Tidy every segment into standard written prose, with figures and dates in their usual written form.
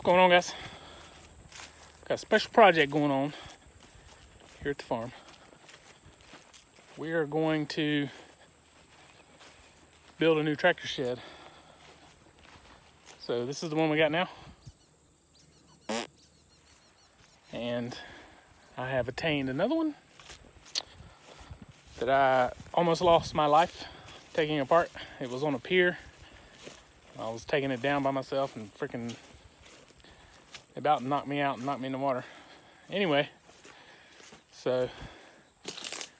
going on, guys? Got a special project going on here at the farm. We are going to build a new tractor shed. So this is the one we got now. And I have attained another one that I almost lost my life taking apart. It was on a pier. I was taking it down by myself and freaking about knocked me out and knocked me in the water. Anyway, so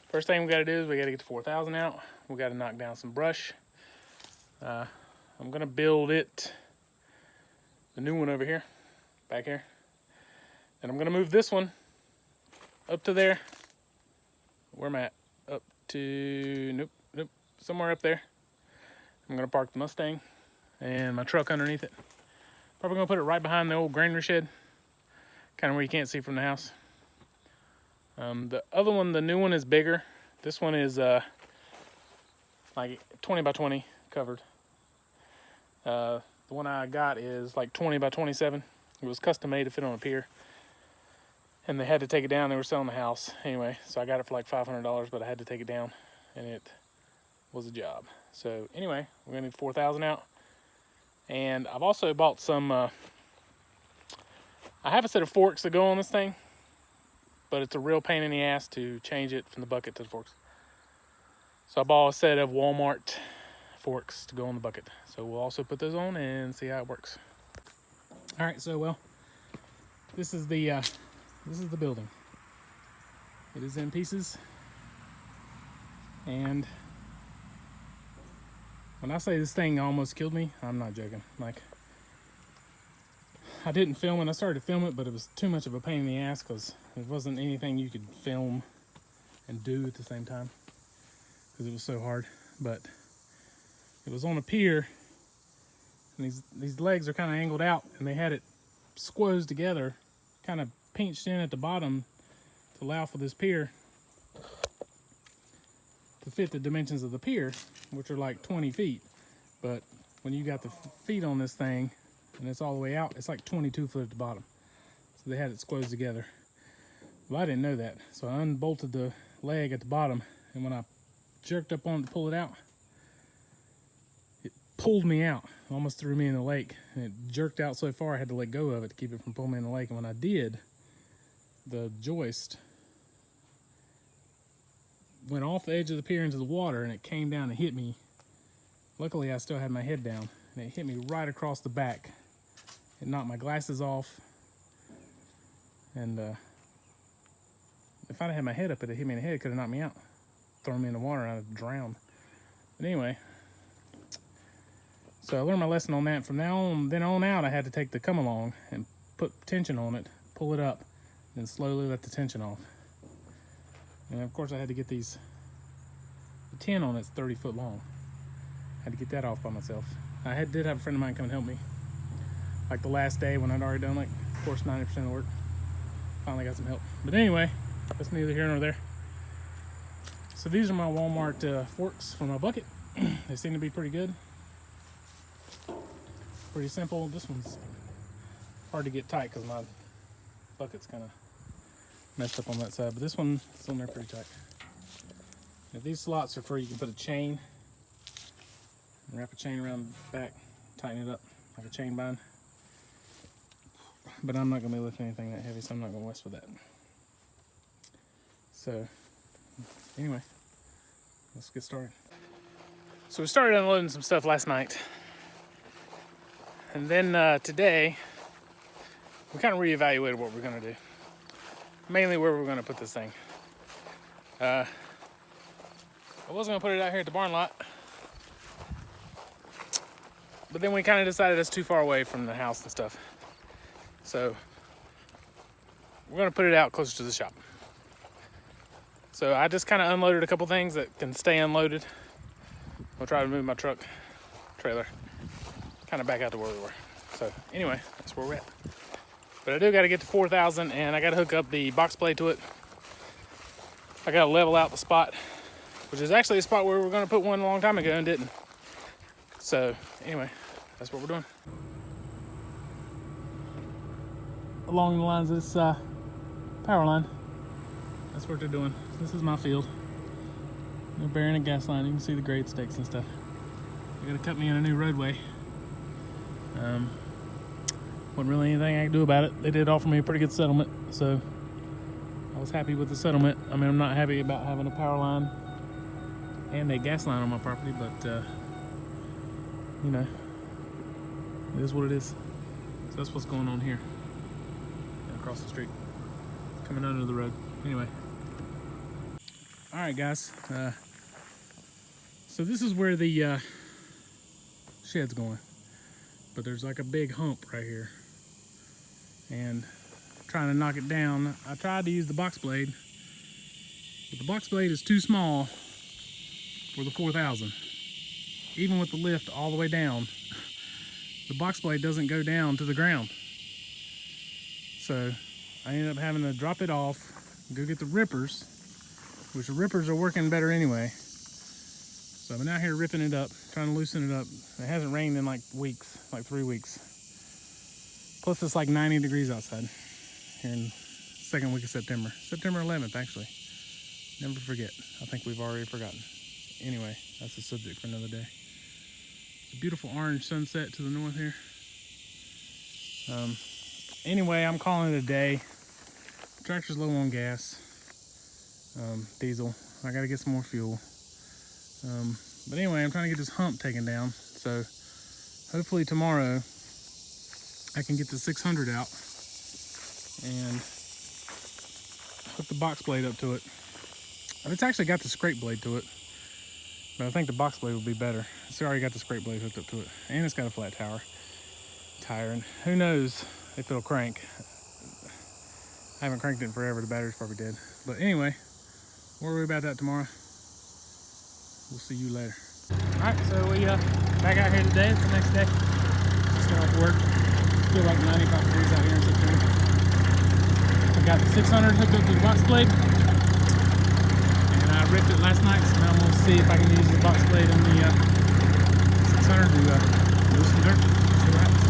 first thing we got to do is we got to get the 4000 out. We got to knock down some brush. I'm gonna build it, the new one over here, back here. And I'm gonna move this one up to there. Where am I at? Up to, nope, somewhere up there. I'm gonna park the Mustang and my truck underneath it. Probably gonna put it right behind the old granary shed, kind of where you can't see from the house. The other one, the new one, is bigger. This one is like 20 by 20 covered. The one I got is like 20 by 27. It was custom made to fit on a pier, and they had to take it down. They were selling the house anyway, so I got it for like $500, but I had to take it down, and it was a job. So anyway, we're gonna need 4000 out. And I've also bought some, I have a set of forks that go on this thing, but it's a real pain in the ass to change it from the bucket to the forks. So I bought a set of Walmart forks to go on the bucket. So we'll also put those on and see how it works. All right, so well, this is the building. It is in pieces, and when I say this thing almost killed me, I'm not joking. Like, I didn't film it. I started to film it, but it was too much of a pain in the ass because it wasn't anything you could film and do at the same time because it was so hard. But it was on a pier, and these legs are kind of angled out, and they had it squozed together, kind of pinched in at the bottom to allow for this pier to fit the dimensions of the pier, which are like 20 feet. But when you got the feet on this thing and it's all the way out, it's like 22 foot at the bottom. So they had it squozed together. Well, I didn't know that. So I unbolted the leg at the bottom, and when I jerked up on it to pull it out, it pulled me out, almost threw me in the lake. And it jerked out so far I had to let go of it to keep it from pulling me in the lake. And when I did, the joist went off the edge of the pier into the water, and it came down and hit me. Luckily, I still had my head down, and it hit me right across the back. It knocked my glasses off, and if I'd had my head up, it hit me in the head. It could have knocked me out, thrown me in the water, and I'd have drowned. But anyway, so I learned my lesson on that. From then on out, I had to take the come along and put tension on it, pull it up, then slowly let the tension off. And of course I had to get the tin on it's 30 foot long. I had to get that off by myself. I did have a friend of mine come and help me. Like the last day when I'd already done like, of course, 90% of the work. Finally got some help. But anyway, that's neither here nor there. So these are my Walmart forks for my bucket. They seem to be pretty good. Pretty simple. This one's hard to get tight because my bucket's kind of messed up on that side, but this one is on there pretty tight. Now, these slots are for, you can put a chain and wrap a chain around the back, tighten it up like a chain bind. But I'm not going to be lifting anything that heavy, so I'm not going to mess with that. So anyway, let's get started. So we started unloading some stuff last night, and then today we kind of reevaluated what we're going to do. Mainly where we're going to put this thing. I was going to put it out here at the barn lot, but then we kind of decided it's too far away from the house and stuff. So we're going to put it out closer to the shop. So I just kind of unloaded a couple things that can stay unloaded. I'll try to move my truck trailer kind of back out to where we were. So anyway, that's where we're at. But I do got to get to 4000, and I got to hook up the box plate to it. I got to level out the spot, which is actually a spot where we were going to put one a long time ago and didn't. So anyway, that's what we're doing. along the lines of this power line. That's what they're doing. This is my field. They're burying a gas line. You can see the grade stakes and stuff. They're gonna cut me in a new roadway. Wasn't really anything I could do about it. They did offer me a pretty good settlement, so I was happy with the settlement. I mean, I'm not happy about having a power line and a gas line on my property, but you know, it is what it is. So that's what's going on here, across the street, coming under the road. Anyway, all right, guys. So this is where the shed's going, but there's like a big hump right here, and trying to knock it down. I tried to use the box blade, but the box blade is too small for the 4000. Even with the lift all the way down, the box blade doesn't go down to the ground. So I ended up having to drop it off, go get the rippers, which the rippers are working better anyway. So I've been out here ripping it up, trying to loosen it up. It hasn't rained in like weeks, like 3 weeks. Plus it's like 90 degrees outside here in the second week of September. September 11th, actually. Never forget. I think we've already forgotten. Anyway, that's a subject for another day. It's a beautiful orange sunset to the north here. Anyway, I'm calling it a day. Tractor's low on gas, diesel. I gotta get some more fuel. But anyway, I'm trying to get this hump taken down. So hopefully tomorrow I can get the 600 out and hook the box blade up to it. It's actually got the scrape blade to it, but I think the box blade will be better. It's already got the scrape blade hooked up to it, and it's got a flat tire, and who knows if it'll crank. I haven't cranked it in forever. The battery's probably dead. But anyway, we'll worry about that tomorrow. We'll see you later. All right, so we back out here today. It's the next day. Just got off work. Still like 95 degrees out here in September. I got the 600 hooked up to the box blade, and I ripped it last night. So now I'm gonna see if I can use the box blade on the 600 to move some dirt. See what happens.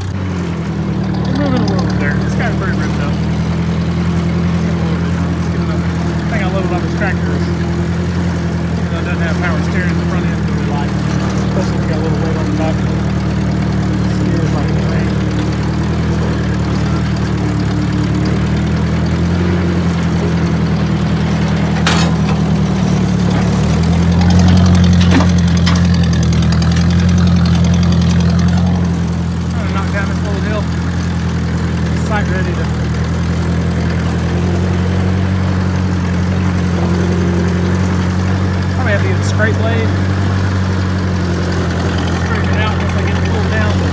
We're moving a little bit there. It's got pretty ripped up. The thing I love about this tractor is, it doesn't have power steering in the front end that we like, especially if you got a little weight on the back. It steers like a train. Trying to knock down this little hill. Site ready to have to get the scrape blade, straighten it out once I get it pulled down, but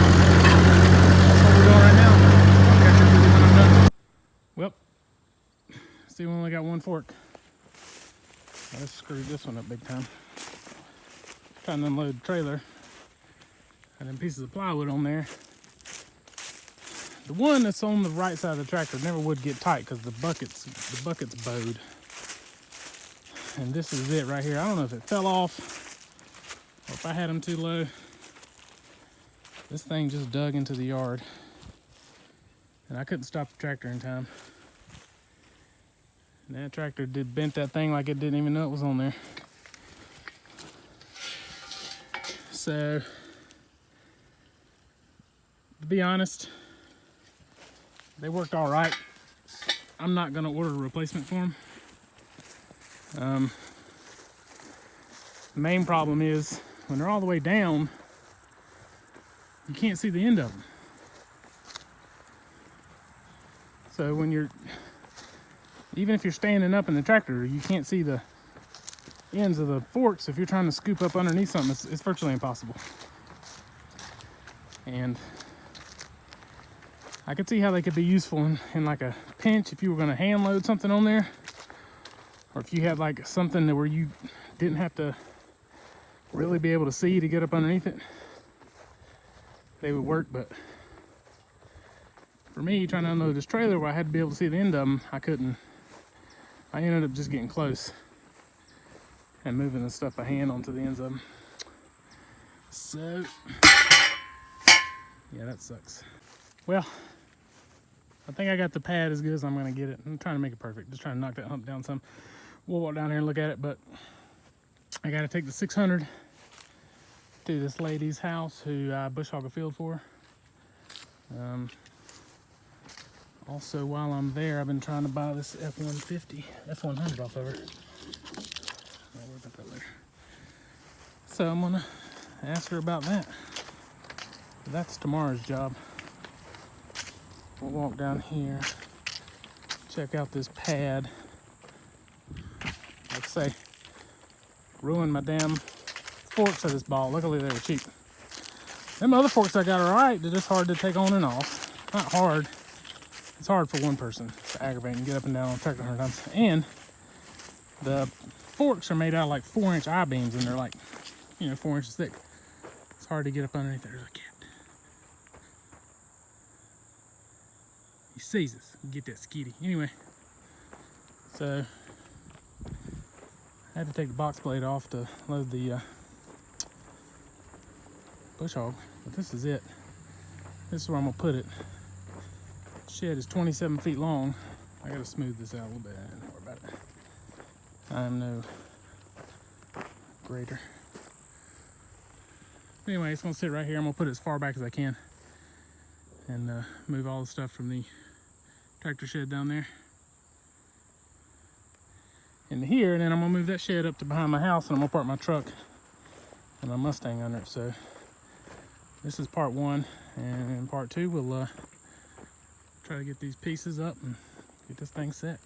that's what we're doing right now. I'll catch up with you when I'm done. Well, see, we only got one fork. I just screwed this one up big time. Trying to unload the trailer. And then pieces of plywood on there. The one that's on the right side of the tractor never would get tight because the bucket's bowed. And this is it right here. I don't know if it fell off or if I had them too low. This thing just dug into the yard and I couldn't stop the tractor in time. And that tractor bent that thing like it didn't even know it was on there. So, to be honest, they worked all right. I'm not gonna order a replacement for them. The main problem is when they're all the way down, you can't see the end of them. So when even if you're standing up in the tractor, you can't see the ends of the forks. If you're trying to scoop up underneath something, it's virtually impossible. And I could see how they could be useful in like a pinch if you were gonna hand load something on there. Or if you had like something where you didn't have to really be able to see to get up underneath it, they would work. But for me, trying to unload this trailer where I had to be able to see the end of them, I couldn't. I ended up just getting close and moving the stuff by hand onto the ends of them. So, yeah, that sucks. Well, I think I got the pad as good as I'm gonna get it. I'm trying to make it perfect. Just trying to knock that hump down some. We'll walk down here and look at it, but I gotta take the 600 to this lady's house who I bush hog a field for. Also, while I'm there, I've been trying to buy this F100 off of her. I'll worry about that later. So I'm gonna ask her about that. That's tomorrow's job. We'll walk down here, check out this pad. Like I say, ruined my damn forks of this ball. Luckily they were cheap. Them other forks I got are alright, they're just hard to take on and off. Not hard. It's hard for one person. It's aggravating. Get up and down on a tractor 100 times. And the forks are made out of like 4-inch I-beams, and they're like, 4 inches thick. It's hard to get up underneath there. There's a cat. He sees us. Get that skitty. Anyway, so I had to take the box blade off to load the bush hog, but this is it. This is where I'm gonna put it. Shed is 27 feet long. I gotta smooth this out a little bit. Don't worry about it. I am no grader. Anyway, it's gonna sit right here. I'm gonna put it as far back as I can and move all the stuff from the tractor shed down there into here, and then I'm gonna move that shed up to behind my house, and I'm gonna park my truck and my Mustang under it. So this is part one, and in part two we'll try to get these pieces up and get this thing set.